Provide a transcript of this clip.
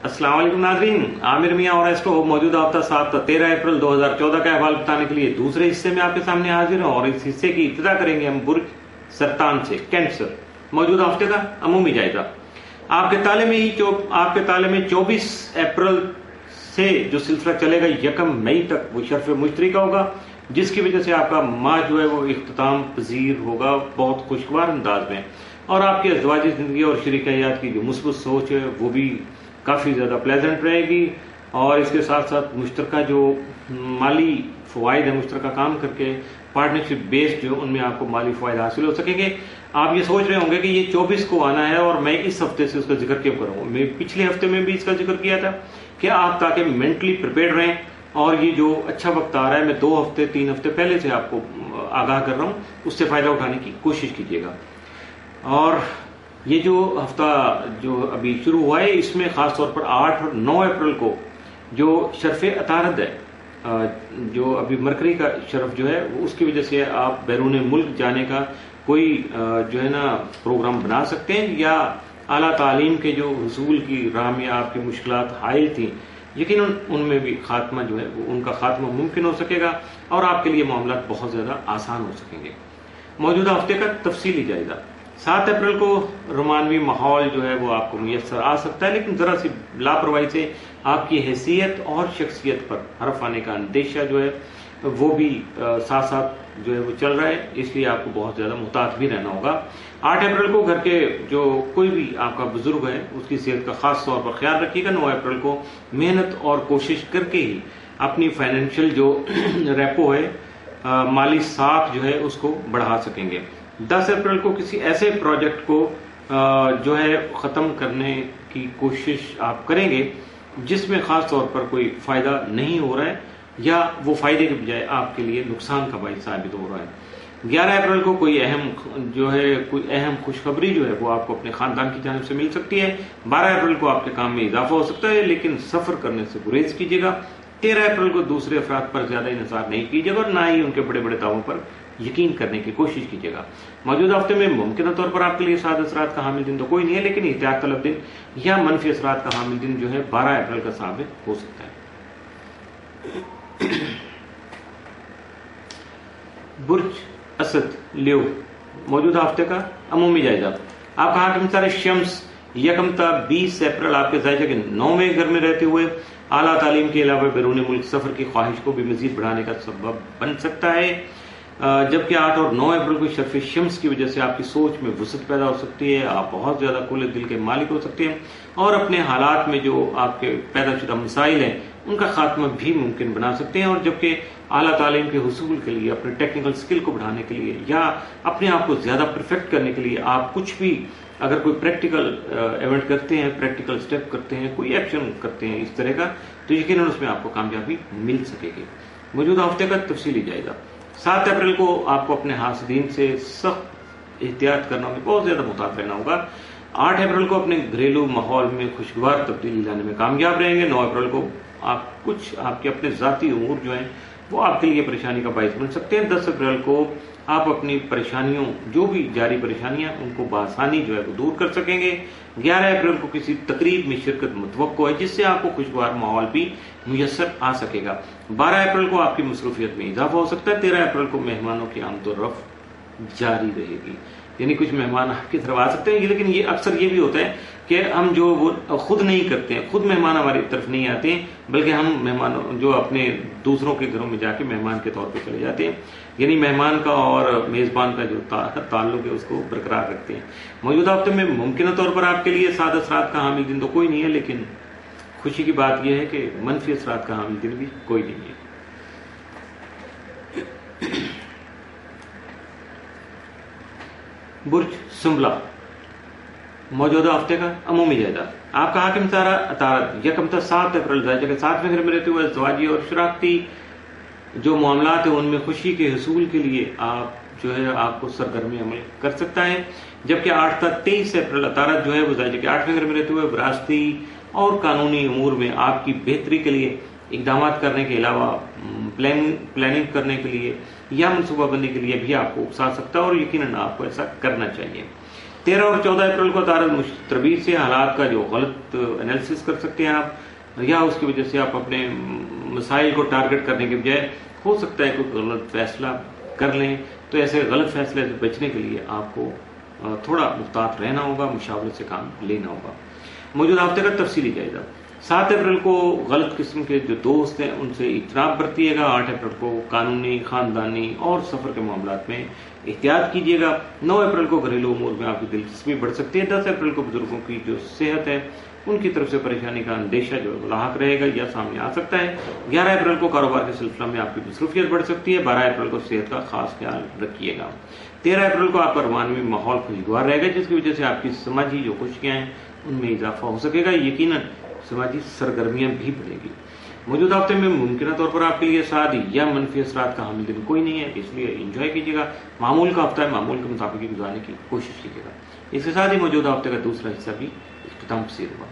अस्सलाम वालेकुम नाज़रीन, आमिर मियां और एस्ट्रो मौजूदा हफ्ता 13 अप्रैल 2014 का अहवाल बताने के लिए दूसरे हिस्से में आपके सामने हाजिर हैं और इस हिस्से की इब्तिदा करेंगे हम बुर्ज सरतान से, कैंसर। मौजूदा हफ्ते का अमूमी जायजा। आपके ताले में 24 अप्रैल से जो सिलसिला चलेगा 1 मई तक वो शर्फ मुश्तरी का होगा, जिसकी वजह से आपका माह जो है वो इख्तिताम पजीर होगा बहुत खुशगवार अंदाज में, और आपकी अज़वाजी जिंदगी और शरीक हयात की जो मुस्बत सोच है वो भी काफ़ी ज़्यादा प्लेजेंट रहेगी। और इसके साथ साथ मुश्तरका जो माली फ़वाइद है, मुश्तरका काम करके पार्टनरशिप बेस्ड जो उनमें आपको माली फ़वाइद हासिल हो सकेंगे। आप ये सोच रहे होंगे कि ये 24 को आना है और मैं इस हफ्ते से उसका जिक्र क्यों करूँ। मैं पिछले हफ्ते में भी इसका जिक्र किया था कि आप ताकि मेंटली प्रिपेयर्ड रहें, और ये जो अच्छा वक्त आ रहा है मैं 2 हफ्ते 3 हफ्ते पहले से आपको आगाह कर रहा हूँ, उससे फ़ायदा उठाने की कोशिश कीजिएगा। और ये जो हफ्ता जो अभी शुरू हुआ है इसमें खास तौर पर 8 और 9 अप्रैल को जो शर्फ अतारद है, जो अभी मरकरी का शर्फ जो है उसकी वजह से आप बैरून मुल्क जाने का कोई जो है ना प्रोग्राम बना सकते हैं, या आला तालीम के जो हुसूल की राह में आपकी मुश्किलात हायल थी यकीनन उनमें भी खात्मा जो है वो उनका खात्मा मुमकिन हो सकेगा और आपके लिए मामला बहुत ज़्यादा आसान हो सकेंगे। मौजूदा हफ्ते का तफसीली जायजा। 7 अप्रैल को रोमानवी माहौल जो है वो आपको मुयस्सर आ सकता है, लेकिन ज़रा सी लापरवाही से आपकी हैसियत और शख्सियत पर हरफ आने का अंदेशा जो है वो भी साथ साथ जो है वो चल रहा है, इसलिए आपको बहुत ज़्यादा मुहतात भी रहना होगा। 8 अप्रैल को घर के जो कोई भी आपका बुजुर्ग है उसकी सेहत का खास तौर पर ख्याल रखिएगा। 9 अप्रैल को मेहनत और कोशिश करके ही अपनी फाइनेंशियल जो रेपो है, माली साख जो है उसको बढ़ा सकेंगे। 10 अप्रैल को किसी ऐसे प्रोजेक्ट को जो है ख़त्म करने की कोशिश आप करेंगे जिसमें ख़ास तौर पर कोई फ़ायदा नहीं हो रहा है या वो फ़ायदे के बजाय आपके लिए नुकसान का बाइस साबित हो रहा है। 11 अप्रैल को कोई अहम खुशखबरी जो है वो आपको अपने ख़ानदान की जानिब से मिल सकती है। 12 अप्रैल को आपके काम में इजाफा हो सकता है, लेकिन सफ़र करने से गुरेज कीजिएगा। 13 अप्रैल को दूसरे अफराद पर ज़्यादा इंतज़ार नहीं कीजिएगा और ना ही उनके बड़े बड़े दावों पर यकीन करने की कोशिश कीजिएगा। मौजूदा हफ्ते में मुमकिन तौर पर आपके लिए साद असरात का हामिल दिन तो कोई नहीं है, लेकिन एहतियात तलब दिन या मनफी असरात का हामिल दिन जो है 12 अप्रैल का साबित हो सकता है। बुर्ज असद लियो। मौजूदा हफ्ते का अमूमी जायजा। आपका हाकिम सारे शम्स 20 अप्रैल आपके जायजा के 9वें घर में रहते हुए आला तालीम के अलावा बैरून मुल्क सफर की ख्वाहिश को भी मजीद बढ़ाने का सबब बन सकता है, जबकि 8 और 9 अप्रैल को शर्फ शम्स की वजह से आपकी सोच में वसअत पैदा हो सकती है, आप बहुत ज़्यादा खुले दिल के मालिक हो सकते हैं और अपने हालात में जो आपके पैदाशुदा मसाइल हैं उनका खात्मा भी मुमकिन बना सकते हैं। और जबकि आला तालीम के हुसूल के लिए, अपने टेक्निकल स्किल को बढ़ाने के लिए या अपने आप को ज़्यादा परफेक्ट करने के लिए आप कुछ भी अगर कोई प्रैक्टिकल इवेंट करते हैं, प्रैक्टिकल स्टेप करते हैं, कोई एक्शन करते हैं इस तरह का, तो यकीनन उसमें आपको कामयाबी मिल सकेगी। मौजूदा हफ्ते का तफसीली जायजा। 7 अप्रैल को आपको अपने हासिदीन से सख्त एहतियात करना में बहुत ज़्यादा मुहतात रहना होगा। 8 अप्रैल को अपने घरेलू माहौल में खुशगवार तब्दीली लाने में कामयाब रहेंगे। 9 अप्रैल को आप कुछ आपके अपने ज़ाती उमूर जो हैं वो आपके लिए परेशानी का बायस बन सकते हैं। 10 अप्रैल को आप अपनी परेशानियों, जो भी जारी परेशानियां, उनको बआसानी जो है वो दूर कर सकेंगे। 11 अप्रैल को किसी तकरीब में शिरकत मुतवक्को है जिससे आपको खुशगवार माहौल भी मुयस्सर आ सकेगा। 12 अप्रैल को आपकी मसरूफियत में इजाफा हो सकता है। 13 अप्रैल को मेहमानों की आमदोरफ्त जारी रहेगी, यानी कुछ मेहमान आपकी तरफ आ सकते हैं, लेकिन ये अक्सर ये भी होता है कि हम जो वो खुद नहीं करते हैं, खुद मेहमान हमारी तरफ नहीं आते हैं, बल्कि हम मेहमानों जो अपने दूसरों के घरों में जाके मेहमान के तौर पे चले जाते हैं, यानी मेहमान का और मेज़बान का जो ताल्लुक है उसको बरकरार रखते हैं। मौजूदा हफ्ते में मुमकिन तौर पर आपके लिए साद असरात का हामिल दिन तो कोई नहीं है, लेकिन खुशी की बात यह है कि मनफी असरात का हामिल दिन भी कोई नहीं है। बुर्ज सुंबला। मौजूदा हफ्ते का अमूमी जायजा। आपका हाकिम सारा अतारद 7 अप्रैल जायजा के 7वें घर में रहते हुए ज़वाजी और शराकती जो मामलात है उनमें खुशी के हसूल के लिए आप जो है आपको सरगर्मी अमल कर सकता है। जबकि 8 तक 23 अप्रैल अतारद जो है वो जायजा के 8वें घर में रहते हुए विरासती और कानूनी अमूर में आपकी बेहतरी के लिए इकदाम करने के अलावा प्लानिंग करने के लिए या मनसूबाबंदी के लिए भी आपको उकसा सकता है और यकीनन आपको ऐसा करना चाहिए। 13 और 14 अप्रैल को तारत मुश्तरबी से हालात का जो गलत एनालिसिस कर सकते हैं आप, या उसकी वजह से आप अपने मसाइल को टारगेट करने के बजाय हो सकता है कोई गलत फैसला कर लें। तो ऐसे गलत फैसले से बचने के लिए आपको थोड़ा मुहतात रहना होगा, मुशावरत से काम लेना होगा। मौजूदा हफ्ते का तफसीली जायजा। 7 अप्रैल को गलत किस्म के जो दोस्त हैं उनसे इजतनाब बरतिएगा। 8 अप्रैल को कानूनी, खानदानी और सफर के मामलात में एहतियात कीजिएगा। 9 अप्रैल को घरेलू उमूर में आपकी दिलचस्पी बढ़ सकती है। 10 अप्रैल को बुजुर्गों की जो सेहत है उनकी तरफ से परेशानी का अंदेशा जो लाहक रहेगा या सामने आ सकता है। 11 अप्रैल को कारोबार के सिलसिले में आपकी मसरूफियत बढ़ सकती है। 12 अप्रैल को सेहत का खास ख्याल रखिएगा। 13 अप्रैल को आपका रूहानी माहौल खुशगवार रहेगा, जिसकी वजह से आपकी समाजी जो खुशियां हैं उनमें इजाफा हो सकेगा। यकीनन समाजी सरगर्मियां भी बढ़ेगी। मौजूदा हफ्ते में मुमकिन तौर पर आपके लिए सादी या मनफी असरात का हामिल दिन कोई नहीं है, इसलिए इंजॉय कीजिएगा। मामूल का हफ्ता है, मामूल के मुताबिक गुजारने की कोशिश कीजिएगा। इसके साथ ही मौजूदा हफ्ते का दूसरा हिस्सा भी इख्तिताम पसीर हुआ।